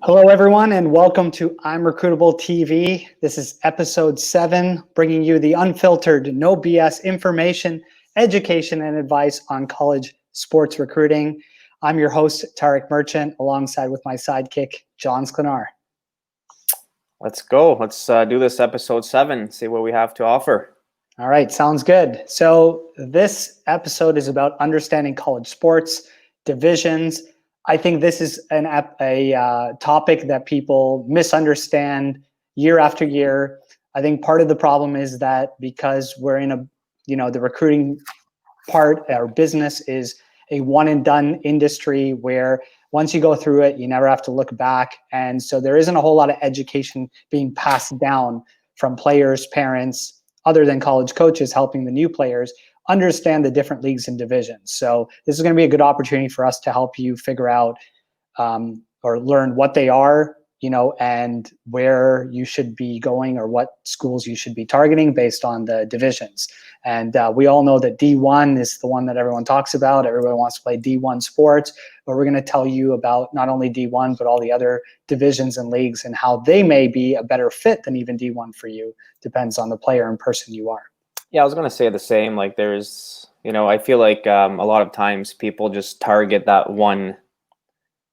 Hello, everyone, and welcome to ImRecruitable TV. This is episode 7, bringing you the unfiltered, no BS information, education, and advice on college sports recruiting. I'm your host, Tarek Merchant, alongside with my sidekick, Jon Sklenar. Let's go. Let's do this episode 7, see what we have to offer. All right, sounds good. So this episode is about understanding college sports, divisions. I think this is a topic that people misunderstand year after year. I think part of the problem is that because we're in the recruiting part, our business is a one and done industry where once you go through it, you never have to look back. And so there isn't a whole lot of education being passed down from players, parents, other than college coaches helping the new players understand the different leagues and divisions. So this is going to be a good opportunity for us to help you figure out or learn what they are, and where you should be going or what schools you should be targeting based on the divisions. And we all know that D1 is the one that everyone talks about. Everyone wants to play D1 sports, but we're going to tell you about not only D1, but all the other divisions and leagues and how they may be a better fit than even D1 for you. Depends on the player and person you are. Yeah, I was going to say the same. Like there's, I feel like a lot of times people just target that one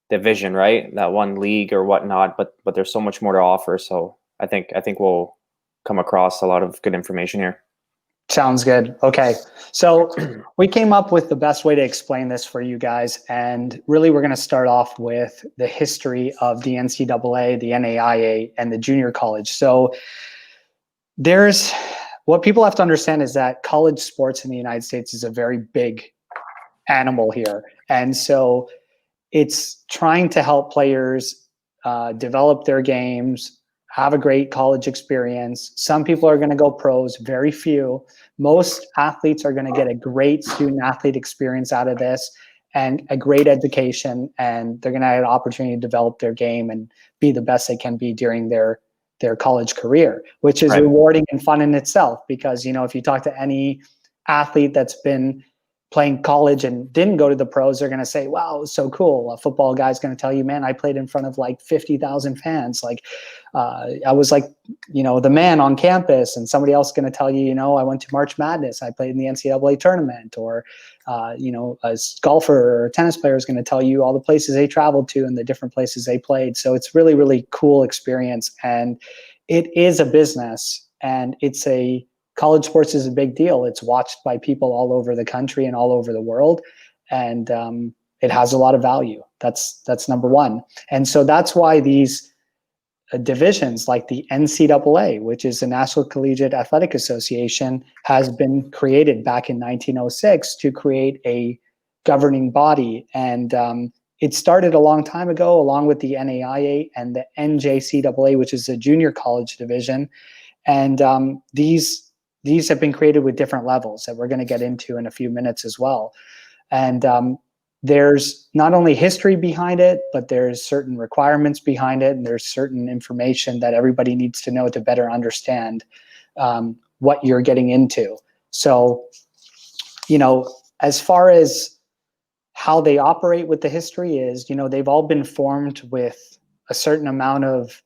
division, right? That one league or whatnot, but there's so much more to offer. So I think we'll come across a lot of good information here. Sounds good. Okay. So we came up with the best way to explain this for you guys. And really, we're going to start off with the history of the NCAA, the NAIA, and the junior college. So what people have to understand is that college sports in the United States is a very big animal here. And so it's trying to help players develop their games, have a great college experience. Some people are going to go pros, very few. Most athletes are going to get a great student athlete experience out of this and a great education, and they're going to have an opportunity to develop their game and be the best they can be during their college career, which is rewarding and fun in itself. Because, if you talk to any athlete that's been playing college and didn't go to the pros, they're going to say, wow, it was so cool. A football guy's going to tell you, man, I played in front of like 50,000 fans. Like I was like, the man on campus. And somebody else is going to tell you, I went to March Madness. I played in the NCAA tournament. Or, a golfer or a tennis player is going to tell you all the places they traveled to and the different places they played. So it's really, really cool experience. And it is a business, and college sports is a big deal. It's watched by people all over the country and all over the world. And it has a lot of value. That's number one. And so that's why these divisions like the NCAA, which is the National Collegiate Athletic Association, has been created back in 1906 to create a governing body. And it started a long time ago, along with the NAIA and the NJCAA, which is the junior college division. And these have been created with different levels that we're going to get into in a few minutes as well. And there's not only history behind it, but there's certain requirements behind it, and there's certain information that everybody needs to know to better understand what you're getting into. So, as far as how they operate with the history is, they've all been formed with a certain amount of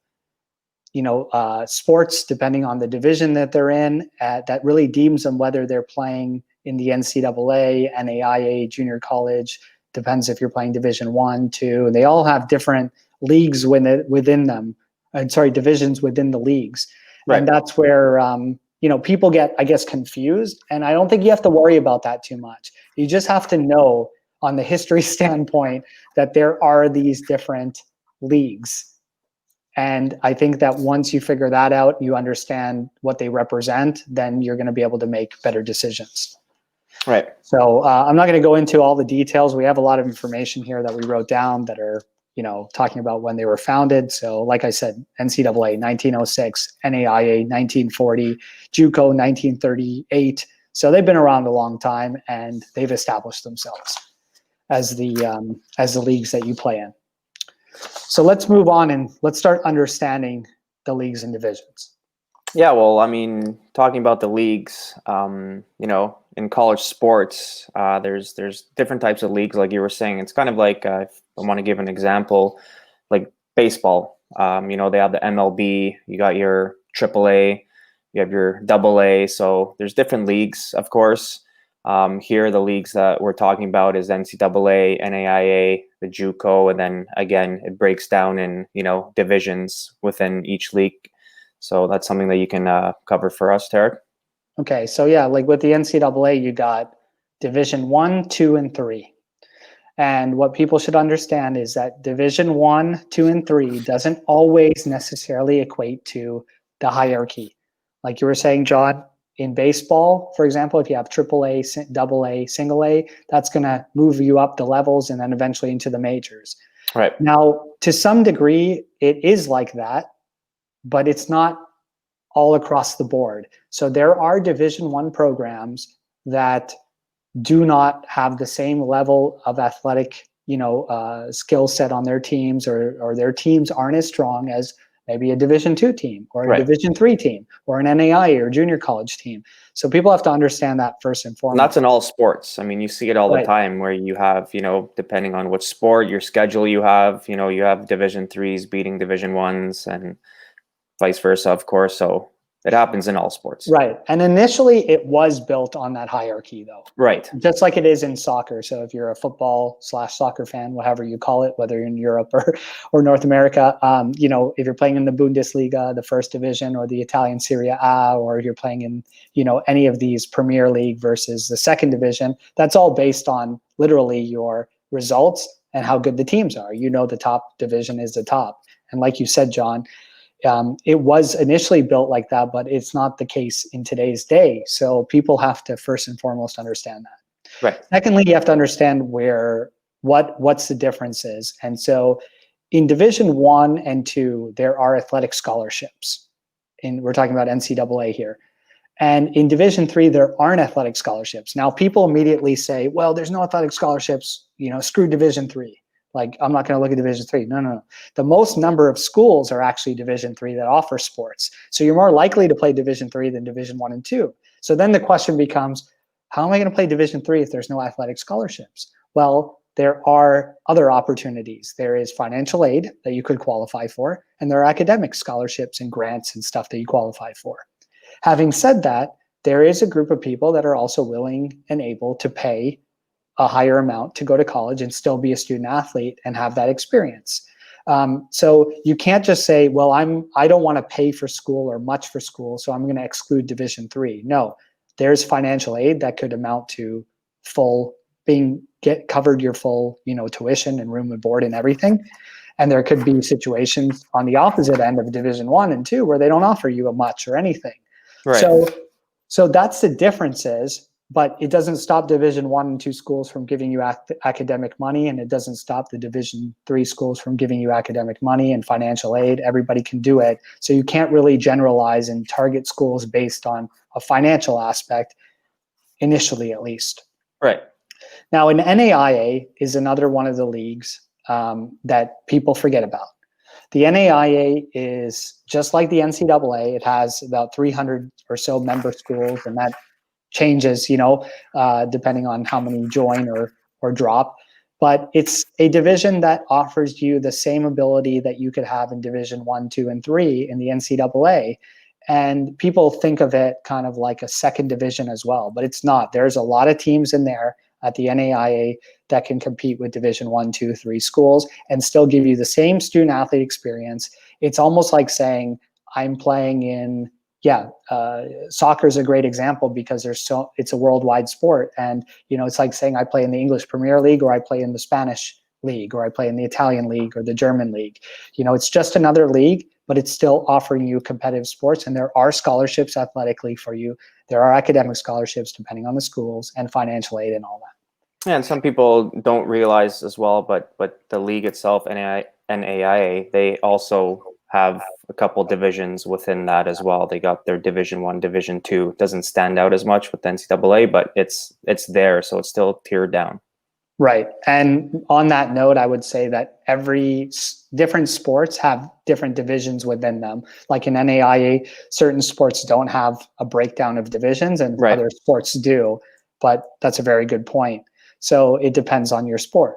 sports, depending on the division that they're in, that really deems them whether they're playing in the NCAA, NAIA, junior college. Depends if you're playing Division 1, 2. They all have different leagues within them. Divisions within the leagues. Right. And that's where people get, I guess, confused. And I don't think you have to worry about that too much. You just have to know on the history standpoint that there are these different leagues. And I think that once you figure that out, you understand what they represent, then you're going to be able to make better decisions. Right. So I'm not going to go into all the details. We have a lot of information here that we wrote down that are, talking about when they were founded. So like I said, NCAA 1906, NAIA 1940, Juco 1938. So they've been around a long time, and they've established themselves as the leagues that you play in. So let's move on and let's start understanding the leagues and divisions. Yeah, well, talking about the leagues, in college sports, there's different types of leagues, like you were saying. It's kind of like, if I want to give an example, like baseball. They have the MLB, you got your AAA, you have your AA. So there's different leagues, of course. Here, the leagues that we're talking about is NCAA, NAIA, the Juco, and then again, it breaks down in, divisions within each league. So that's something that you can cover for us, Tarek. Okay, so yeah, like with the NCAA, you got Division 1, 2, and 3. And what people should understand is that Division 1, 2, and 3 doesn't always necessarily equate to the hierarchy. Like you were saying, John, in baseball, for example, if you have AAA, AA, single A, that's going to move you up the levels and then eventually into the majors. Right. Now, to some degree, it is like that, but it's not all across the board. So there are Division 1 programs that do not have the same level of athletic, skill set on their teams, or their teams aren't as strong as maybe a Division 2 team or a Right. Division 3 team or an NAIA or junior college team. So people have to understand that first and foremost. And that's in all sports. I mean, you see it all Right. the time where you have, depending on which sport, your schedule you have Division 3s beating Division 1s and vice versa, of course. So it happens in all sports. Right. And initially it was built on that hierarchy though. Right. Just like it is in soccer. So if you're a football/soccer fan, whatever you call it, whether you're in Europe or North America, if you're playing in the Bundesliga, the first division, or the Italian Serie A, or you're playing in, any of these Premier League versus the second division, that's all based on literally your results and how good the teams are. The top division is the top. And like you said, John, it was initially built like that, but it's not the case in today's day. So people have to first and foremost understand that. Right. Secondly, you have to understand what's the difference is. And so in Division 1 and 2, there are athletic scholarships. We're talking about NCAA here. And in Division 3, there aren't athletic scholarships. Now, people immediately say, well, there's no athletic scholarships, screw Division 3. Like, I'm not going to look at Division 3. No. The most number of schools are actually Division 3 that offer sports. So you're more likely to play Division 3 than Division 1 and 2. So then the question becomes, how am I going to play Division 3 if there's no athletic scholarships? Well, there are other opportunities. There is financial aid that you could qualify for, and there are academic scholarships and grants and stuff that you qualify for. Having said that, there is a group of people that are also willing and able to pay a higher amount to go to college and still be a student athlete and have that experience. So you can't just say, well, I don't want to pay for school or much for school, so I'm going to exclude Division 3. No, there's financial aid that could amount to covered your full, tuition and room and board and everything. And there could be situations on the opposite end of Division 1 and 2 where they don't offer you a much or anything. Right. So that's the differences. But it doesn't stop Division 1 and 2 schools from giving you academic money, and it doesn't stop the Division 3 schools from giving you academic money and financial aid. Everybody can do it. So you can't really generalize and target schools based on a financial aspect, initially at least. Right. Now, an NAIA is another one of the leagues that people forget about. The NAIA is just like the NCAA. It has about 300 or so member schools, and that changes, depending on how many join or drop. But it's a division that offers you the same ability that you could have in Division 1, 2, and 3 in the NCAA. And people think of it kind of like a second division as well, but it's not. There's a lot of teams in there at the NAIA that can compete with Division 1, 2, 3 schools and still give you the same student athlete experience. It's almost like saying, I'm playing in soccer is a great example because it's a worldwide sport. And, it's like saying I play in the English Premier League, or I play in the Spanish league, or I play in the Italian league or the German league. It's just another league, but it's still offering you competitive sports. And there are scholarships athletically for you. There are academic scholarships depending on the schools, and financial aid and all that. Yeah, and some people don't realize as well, but the league itself, NAIA, they also have a couple divisions within that as well. They got their Division 1, Division 2. It doesn't stand out as much with NCAA, but it's there, so it's still tiered down. Right. And on that note, I would say that every different sports have different divisions within them. Like in NAIA, certain sports don't have a breakdown of divisions, and other sports do. But that's a very good point. So it depends on your sport.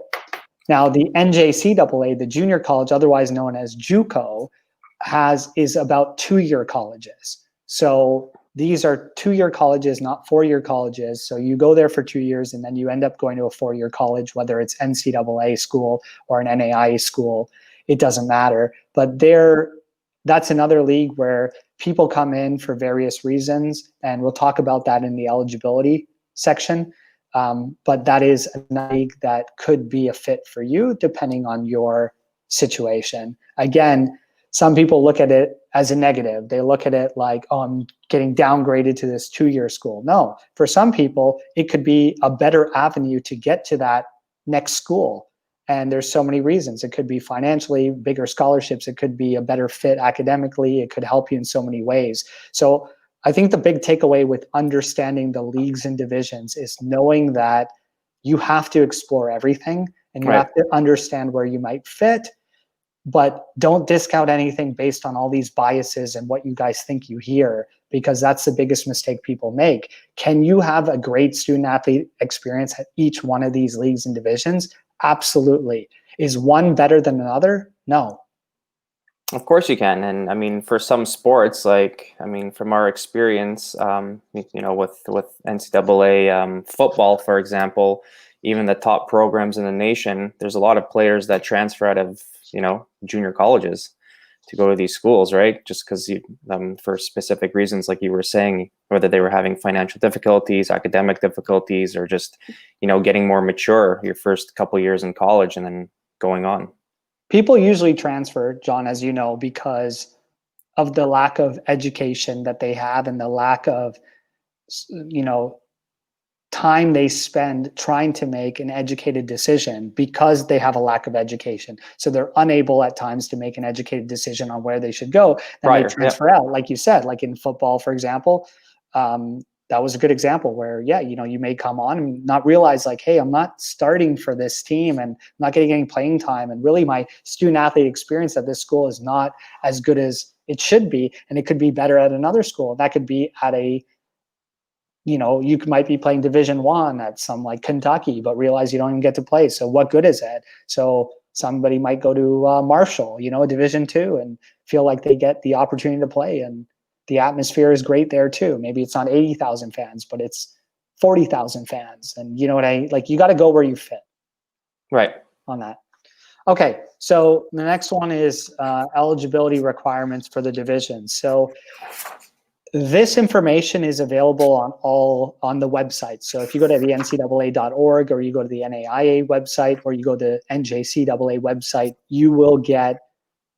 Now, the NJCAA, the junior college, otherwise known as Juco, is about 2-year colleges. So these are 2-year colleges, not 4-year colleges. So you go there for 2 years and then you end up going to a 4-year college, whether it's NCAA school or an NAIA school, it doesn't matter. But that's another league where people come in for various reasons, and we'll talk about that in the eligibility section. But that is a league that could be a fit for you depending on your situation. Again, some people look at it as a negative. They look at it like, oh, I'm getting downgraded to this 2-year school. No, for some people, it could be a better avenue to get to that next school. And there's so many reasons. It could be financially, bigger scholarships. It could be a better fit academically. It could help you in so many ways. So I think the big takeaway with understanding the leagues and divisions is knowing that you have to explore everything and you have to understand where you might fit, but don't discount anything based on all these biases and what you guys think you hear, because that's the biggest mistake people make. Can you have a great student athlete experience at each one of these leagues and divisions? Absolutely. Is one better than another? No. Of course you can. And I mean, for some sports, like, I mean, from our experience, you know, with NCAA football, for example, even the top programs in the nation, there's a lot of players that transfer out of, you know, junior colleges to go to these schools, right? Just because for specific reasons, like you were saying, whether they were having financial difficulties, academic difficulties, or just, you know, getting more mature your first couple years in college and then going on. People usually transfer, John, as you know, because of the lack of education that they have and the lack of, you know, time they spend trying to make an educated decision because they have a lack of education. So they're unable at times to make an educated decision on where they should go. Then they transfer out, like you said, like in football, for example. That was a good example where, yeah, you know, you may come on and not realize like, hey, I'm not starting for this team and I'm not getting any playing time. And really my student athlete experience at this school is not as good as it should be. And it could be better at another school. That could be at a, you know, you might be playing Division I at some like Kentucky, but realize you don't even get to play. So what good is it? So somebody might go to Marshall, you know, Division II, and feel like they get the opportunity to play. And the atmosphere is great there too. Maybe it's not 80,000 fans, but it's 40,000 fans. And you know what like, you got to go where you fit. Right. On that. Okay. So the next one is eligibility requirements for the division. So this information is available on the website. So if you go to the ncaa.org or you go to the NAIA website or you go to the NJCAA website, you will get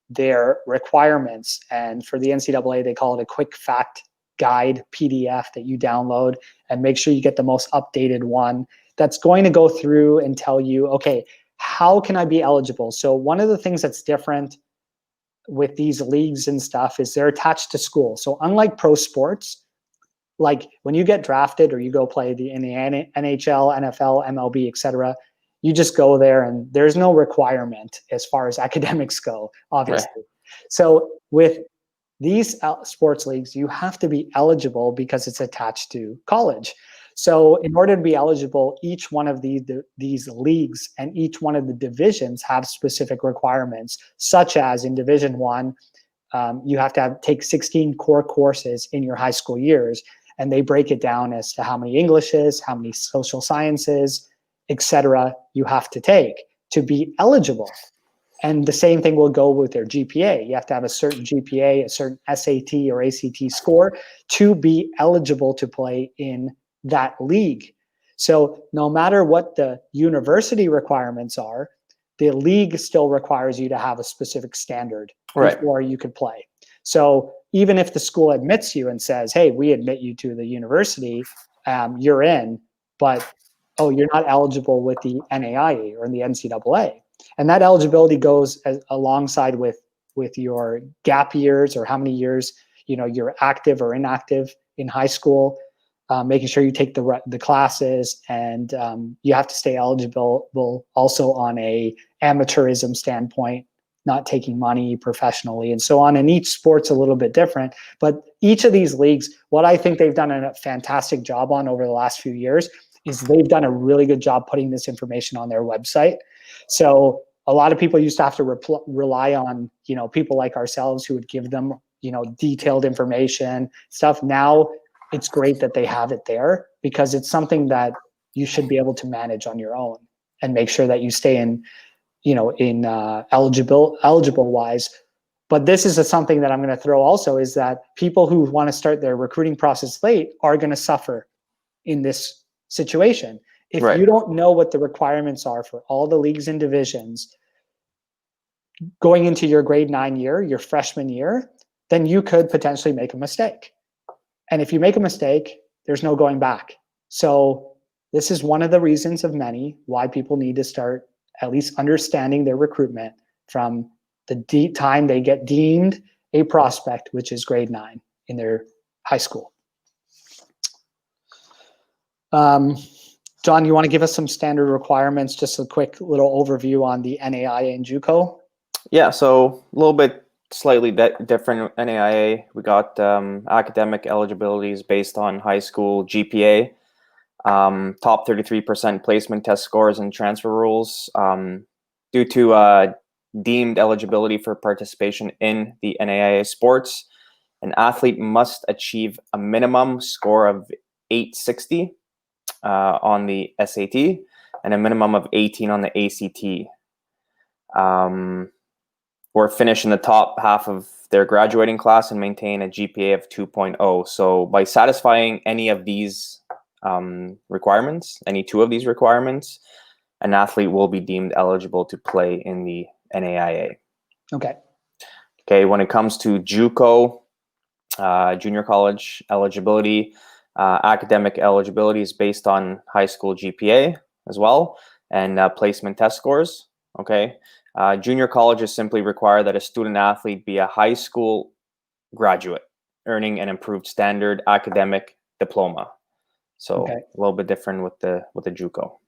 their requirements. And for the NCAA, they call it a quick fact guide PDF that you download, and make sure you get the most updated one that's going to go through and tell you, okay, how can I be eligible? So one of the things that's different with these leagues and stuff is they're attached to school. So unlike pro sports, like when you get drafted or you go play in the NHL, NFL, MLB, etc., you just go there and there's no requirement as far as academics go, obviously. Right. So with these sports leagues, you have to be eligible because it's attached to college. So in order to be eligible, each one of these leagues and each one of the divisions have specific requirements, such as in Division I, you have to take 16 core courses in your high school years, and they break it down as to how many Englishes, how many social sciences, etc. you have to take to be eligible. And the same thing will go with their GPA. You have to have a certain GPA, a certain SAT or ACT score to be eligible to play in that league. So no matter what the university requirements are, the league still requires you to have a specific standard before you could play. So even if the school admits you and says, hey, we admit you to the university, you're in, but oh, you're not eligible with the NAIA or the NCAA. And that eligibility goes alongside with your gap years or how many years, you know, you're active or inactive in high school, making sure you take the classes, and you have to stay eligible also on a amateurism standpoint, not taking money professionally and so on. And each sport's a little bit different, but each of these leagues, what I think they've done a fantastic job on over the last few years is they've done a really good job putting this information on their website. So a lot of people used to have to rely on, people like ourselves who would give them, detailed information, stuff. Now it's great that they have it there because it's something that you should be able to manage on your own and make sure that you stay in, eligible wise. But this is something that I'm going to throw also is that people who want to start their recruiting process late are going to suffer in this situation. If Right. you don't know what the requirements are for all the leagues and divisions going into your grade 9 year, your freshman year, then you could potentially make a mistake. And if you make a mistake, there's no going back. So this is one of the reasons of many why people need to start at least understanding their recruitment from the time they get deemed a prospect, which is grade 9 in their high school. John, you want to give us some standard requirements, just a quick little overview on the NAIA and Juco? Yeah, so a little bit slightly different NAIA. We got academic eligibilities based on high school GPA, top 33% placement test scores and transfer rules. Due to deemed eligibility for participation in the NAIA sports, an athlete must achieve a minimum score of 860 on the SAT and a minimum of 18 on the ACT. Or finish in the top half of their graduating class and maintain a GPA of 2.0. So by satisfying any of these requirements, any two of these requirements, an athlete will be deemed eligible to play in the NAIA. Okay, when it comes to Juco, junior college eligibility, academic eligibility is based on high school GPA as well, and placement test scores. Okay, junior colleges simply require that a student athlete be a high school graduate, earning an improved standard academic diploma. So a little bit different with the Juco.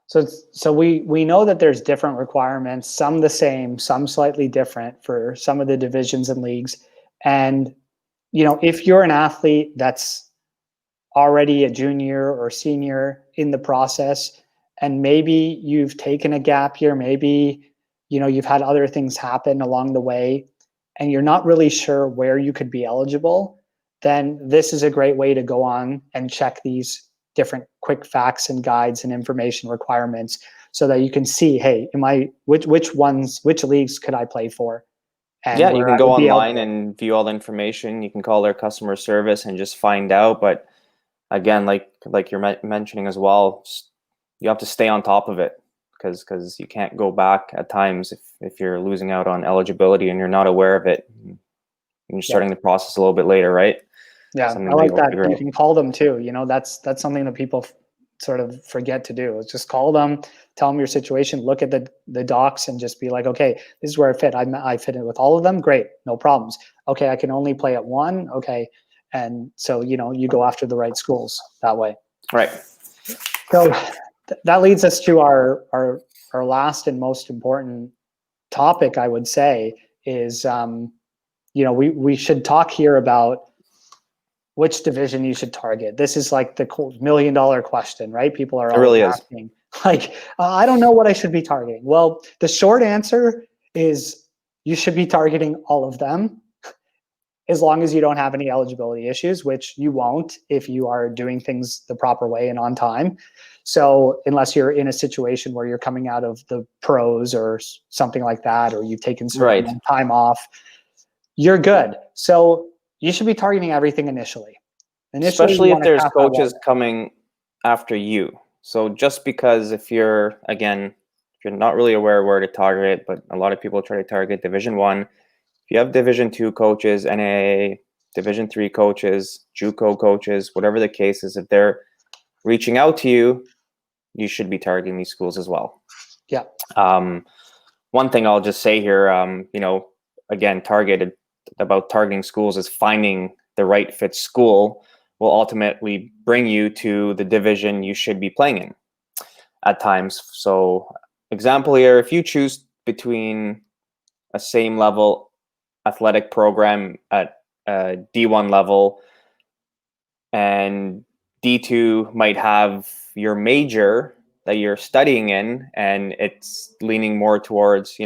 So we know that there's different requirements, some the same, some slightly different for some of the divisions and leagues. And if you're an athlete that's already a junior or senior in the process, and maybe you've taken a gap year, maybe you've had other things happen along the way, and you're not really sure where you could be eligible, then this is a great way to go on and check these different quick facts and guides and information requirements so that you can see, hey, which leagues could I play for? And yeah, you can go online and view all the information. You can call their customer service and just find out. But again, like you're mentioning as well, you have to stay on top of it because you can't go back at times if you're losing out on eligibility and you're not aware of it. And you're starting the process a little bit later, right? Yeah, I like that. You can call them too. That's something that people sort of forget to do. Is just call them, tell them your situation, look at the docs, and just be like, okay, this is where I fit. I fit in with all of them. Great, no problems. Okay, I can only play at one. Okay, and so you go after the right schools that way. Right. So that leads us to our last and most important topic, I would say, is we should talk here about which division you should target. This is like the $1 million question, right? People are always asking, I don't know what I should be targeting. Well, the short answer is you should be targeting all of them as long as you don't have any eligibility issues, which you won't if you are doing things the proper way and on time. So unless you're in a situation where you're coming out of the pros or something like that, or you've taken some time off, you're good. So you should be targeting everything initially. Especially if there's coaches coming after you. So just because if you're not really aware where to target, but a lot of people try to target Division 1. If you have Division 2 coaches, NAIA, Division 3 coaches, Juco coaches, whatever the case is, if they're reaching out to you, you should be targeting these schools as well. Yeah. One thing I'll just say here, again, targeting schools is finding the right fit school will ultimately bring you to the division you should be playing in at times. So example here, if you choose between a same level athletic program at D1 level and D2 might have your major that you're studying in, and it's leaning more towards,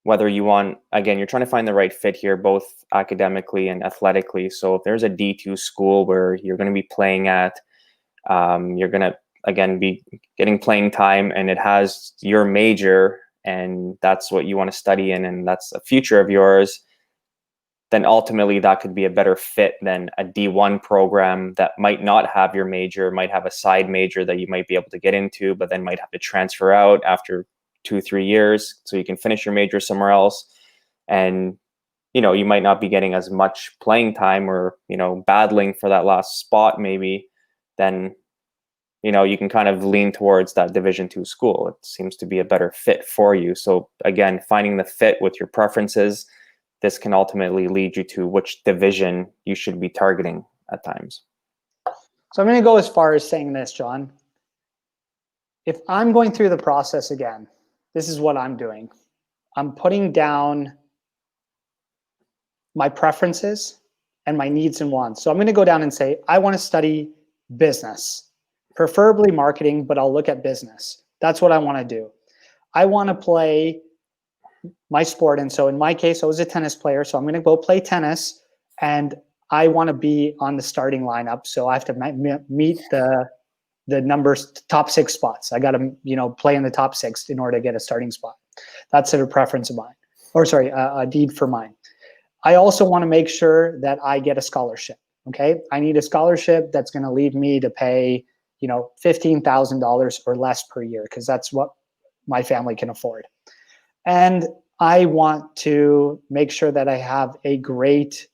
whether you want, again, you're trying to find the right fit here, both academically and athletically. So if there's a D2 school where you're going to be playing at, you're going to, again, be getting playing time, and it has your major, and that's what you want to study in, and that's a future of yours, then ultimately that could be a better fit than a D1 program that might not have your major, might have a side major that you might be able to get into, but then might have to transfer out after 2-3 years so you can finish your major somewhere else. And you might not be getting as much playing time, or battling for that last spot maybe. Then you can kind of lean towards that Division II school. It seems to be a better fit for you. So again, finding the fit with your preferences, this can ultimately lead you to which division you should be targeting at times. So I'm going to go as far as saying this, John. If I'm going through the process again, this is what I'm doing. I'm putting down my preferences and my needs and wants. So I'm going to go down and say, I want to study business, preferably marketing, but I'll look at business. That's what I want to do. I want to play my sport. And so in my case, I was a tennis player. So I'm going to go play tennis, and I want to be on the starting lineup. So I have to meet the numbers, top 6 spots. I got to, play in the top 6 in order to get a starting spot. That's a preference of mine, or sorry, a need for mine. I also want to make sure that I get a scholarship. Okay. I need a scholarship that's going to lead me to pay, $15,000 or less per year, because that's what my family can afford. And I want to make sure that I have a great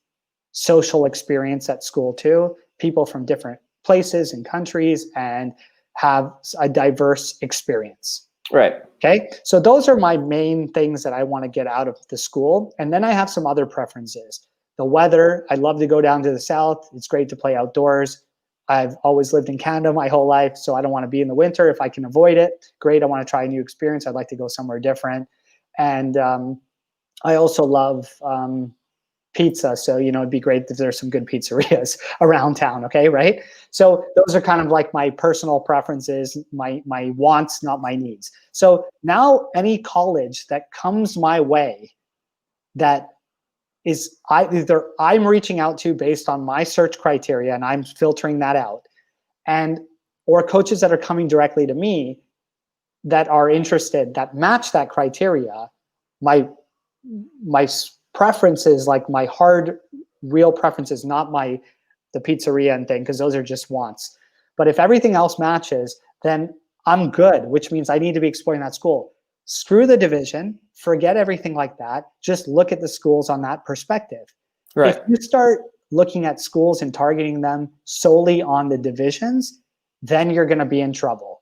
social experience at school too, people from different places and countries, and have a diverse experience. Right. Okay. So those are my main things that I want to get out of the school. And then I have some other preferences. The weather, I love to go down to the south. It's great to play outdoors. I've always lived in Canada my whole life, so I don't want to be in the winter. If I can avoid it, great. I want to try a new experience. I'd like to go somewhere different. And I also love pizza. So, it'd be great if there's some good pizzerias around town. Okay. Right. So those are kind of like my personal preferences, my wants, not my needs. So now any college that comes my way that is either I'm reaching out to based on my search criteria and I'm filtering that out, or coaches that are coming directly to me that are interested, that match that criteria, my preferences, like my hard, real preferences, not the pizzeria and thing, because those are just wants. But if everything else matches, then I'm good, which means I need to be exploring that school. Screw the division, forget everything like that. Just look at the schools on that perspective. Right. If you start looking at schools and targeting them solely on the divisions, then you're going to be in trouble.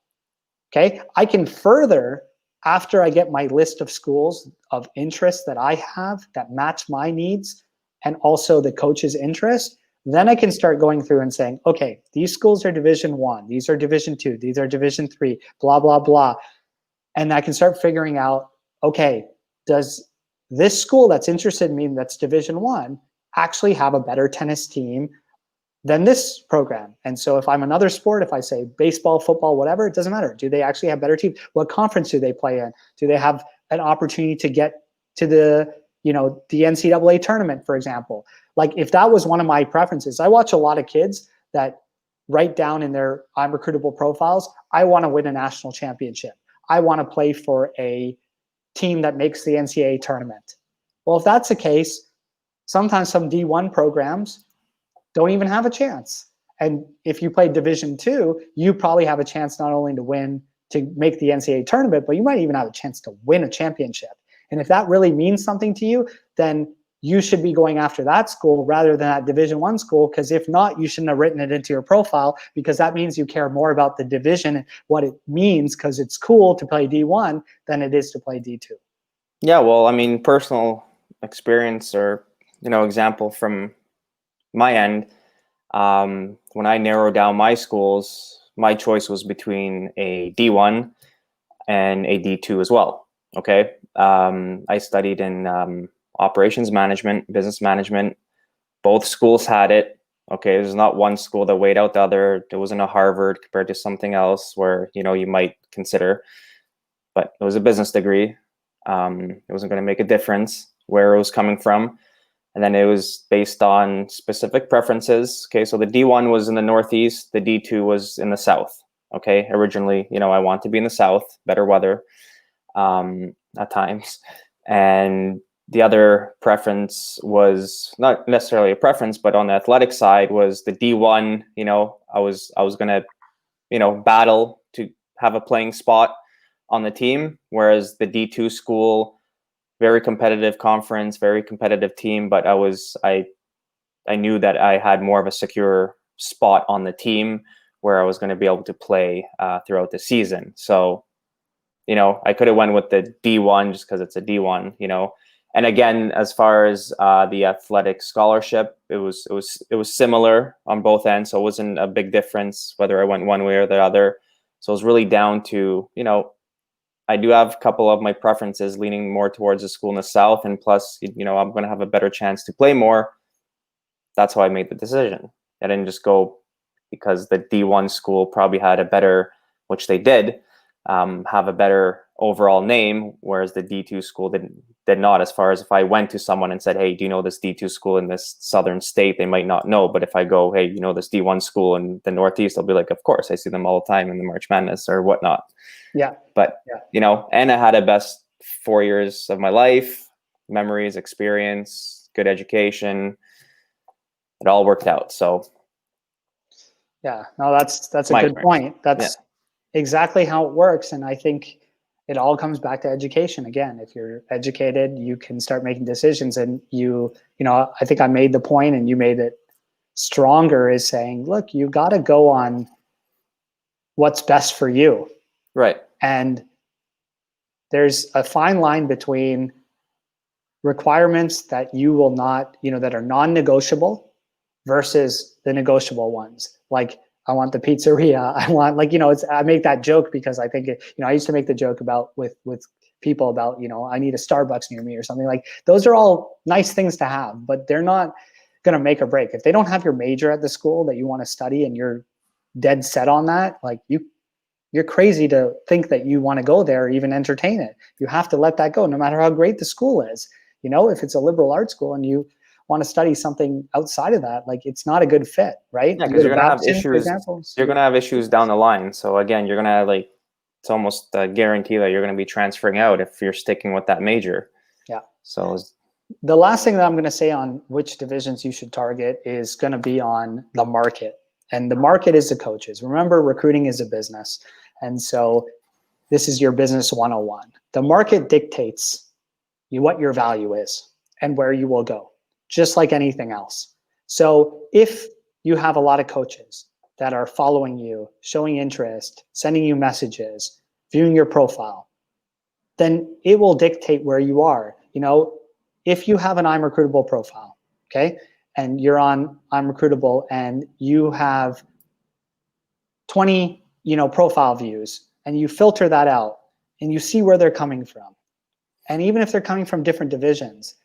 Okay. I can further, after I get my list of schools of interest that I have that match my needs and also the coach's interest, then I can start going through and saying, okay, these schools are Division I, these are Division II, these are Division III, blah, blah, blah. And I can start figuring out, okay, does this school that's interested in me, that's Division I, actually have a better tennis team than this program? And so if I'm another sport, if I say baseball, football, whatever, it doesn't matter. Do they actually have better teams? What conference do they play in? Do they have an opportunity to get to the NCAA tournament, for example? Like if that was one of my preferences, I watch a lot of kids that write down in their ImRecruitable profiles, I want to win a national championship. I want to play for a team that makes the NCAA tournament. Well, if that's the case, sometimes some D1 programs don't even have a chance. And if you play Division II, you probably have a chance not only to make the NCAA tournament, but you might even have a chance to win a championship. And if that really means something to you, then you should be going after that school rather than that Division I school, because if not, you shouldn't have written it into your profile, because that means you care more about the division and what it means, because it's cool to play D1 than it is to play D2. Yeah, well, I mean, personal experience or, example from my end, when I narrowed down my schools, my choice was between a D1 and a D2 as well. Okay. I studied in operations management, business management. Both schools had it. Okay, there's not one school that weighed out the other. There wasn't a Harvard compared to something else where, you know, you might consider, but it was a business degree. It wasn't going to make a difference where it was coming from. And then it was based on specific preferences. Okay, so the D1 was in the Northeast, the D2 was in the South. Okay, originally, you know, I want to be in the South, better weather at times. And the other preference was not necessarily a preference, but on the athletic side was the D1. You know, I was going to, you know, battle to have a playing spot on the team, whereas the D2 school, very competitive conference, very competitive team, but I knew that I had more of a secure spot on the team where I was going to be able to play throughout the season. So, you know, I could have went with the D1 just because it's a D1, you know. And again, as far as the athletic scholarship, it was similar on both ends, so it wasn't a big difference whether I went one way or the other. So it was really down to, you know, I do have a couple of my preferences leaning more towards a school in the South, and plus, you know, I'm going to have a better chance to play more. That's how I made the decision. I didn't just go because the D1 school probably had a better, which they did, have a better overall name, whereas the D2 school did not. As far as if I went to someone and said, hey, do you know this D2 school in this southern state? They might not know. But if I go, hey, you know this D1 school in the Northeast, they'll be like, of course, I see them all the time in the March Madness or whatnot. Yeah. But, you know, and I had a best 4 years of my life, memories, experience, good education. It all worked out. So yeah, no, that's a good point. That's exactly how it works. And I think it all comes back to education. Again, if you're educated, you can start making decisions. And you know, I think I made the point and you made it stronger, is saying, look, you got to go on what's best for you. Right. And there's a fine line between requirements that you will not, you know, that are non-negotiable versus the negotiable ones. Like, I want the pizzeria. I want, like, you know, I make that joke because I think, I used to make the joke about with people about, you know, I need a Starbucks near me or something. Like, those are all nice things to have, but they're not going to make or break. If they don't have your major at the school that you want to study and you're dead set on that, like, you're crazy to think that you want to go there or even entertain it. You have to let that go, no matter how great the school is. You know, if it's a liberal arts school and you want to study something outside of that, like, it's not a good fit, right? Yeah, because you're gonna have issues. You're gonna have issues down the line. So again, you're gonna, like, it's almost a guarantee that you're gonna be transferring out if you're sticking with that major. Yeah. So the last thing that I'm going to say on which divisions you should target is going to be on the market, and the market is the coaches. Remember, recruiting is a business, and so this is your business 101. The market dictates what your value is and where you will go, just like anything else. So if you have a lot of coaches that are following you, showing interest, sending you messages, viewing your profile, then it will dictate where you are. You know, if you have an ImRecruitable profile, okay, and you're on ImRecruitable and you have 20, profile views, and you filter that out and you see where they're coming from. And even if they're coming from different divisions,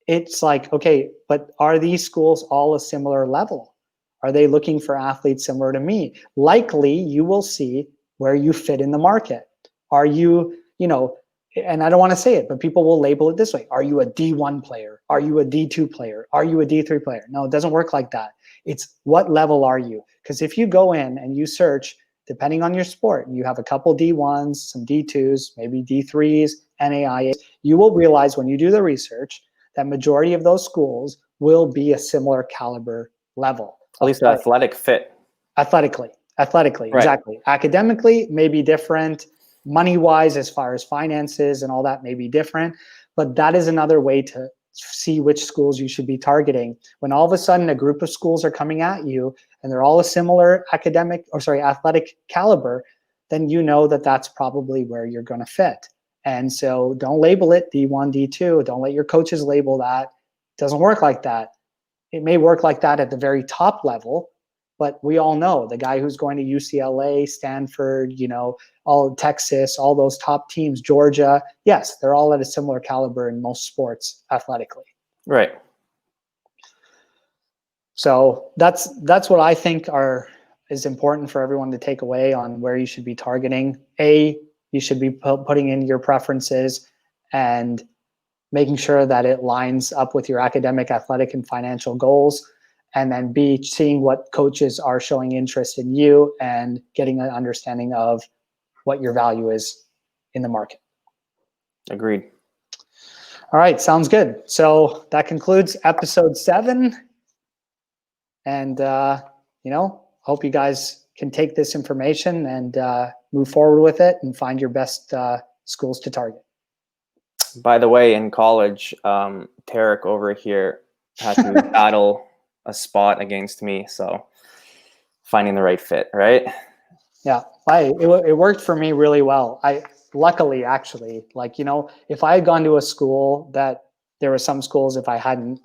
it's like, okay, but are these schools all a similar level? Are they looking for athletes similar to me? Likely you will see where you fit in the market. Are you, and I don't want to say it, but people will label it this way. Are you a D1 player? Are you a D2 player? Are you a D3 player? No, it doesn't work like that. It's what level are you? Because if you go in and you search, depending on your sport, you have a couple D1s, some D2s, maybe D3s, NAIA, you will realize when you do the research that majority of those schools will be a similar caliber level. At least the athletic fit. Athletically, right. Exactly. Academically, may be different. Money-wise, as far as finances and all that, may be different. But that is another way to see which schools you should be targeting. When all of a sudden a group of schools are coming at you and they're all a similar athletic caliber, then you know that that's probably where you're going to fit. And so don't label it D1, D2. Don't let your coaches label that. It doesn't work like that. It may work like that at the very top level, but we all know the guy who's going to UCLA, Stanford, all Texas, all those top teams, Georgia, yes, they're all at a similar caliber in most sports athletically. Right. So that's what I think is important for everyone to take away on where you should be targeting. You should be putting in your preferences and making sure that it lines up with your academic, athletic, and financial goals. And then B, seeing what coaches are showing interest in you and getting an understanding of what your value is in the market. Agreed. All right, sounds good. So that concludes episode 7. And, hope you guys can take this information and move forward with it and find your best schools to target. By the way, in college, Tarek over here had to battle a spot against me. So finding the right fit, right? Yeah, it worked for me really well. Luckily, actually, if I had gone to a school that there were some schools, if I hadn't,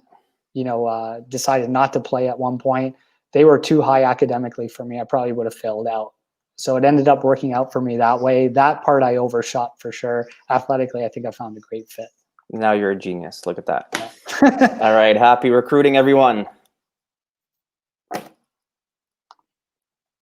decided not to play at one point, they were too high academically for me. I probably would have failed out. So it ended up working out for me that way. That part I overshot for sure. Athletically, I think I found a great fit. Now you're a genius. Look at that. All right. Happy recruiting, everyone.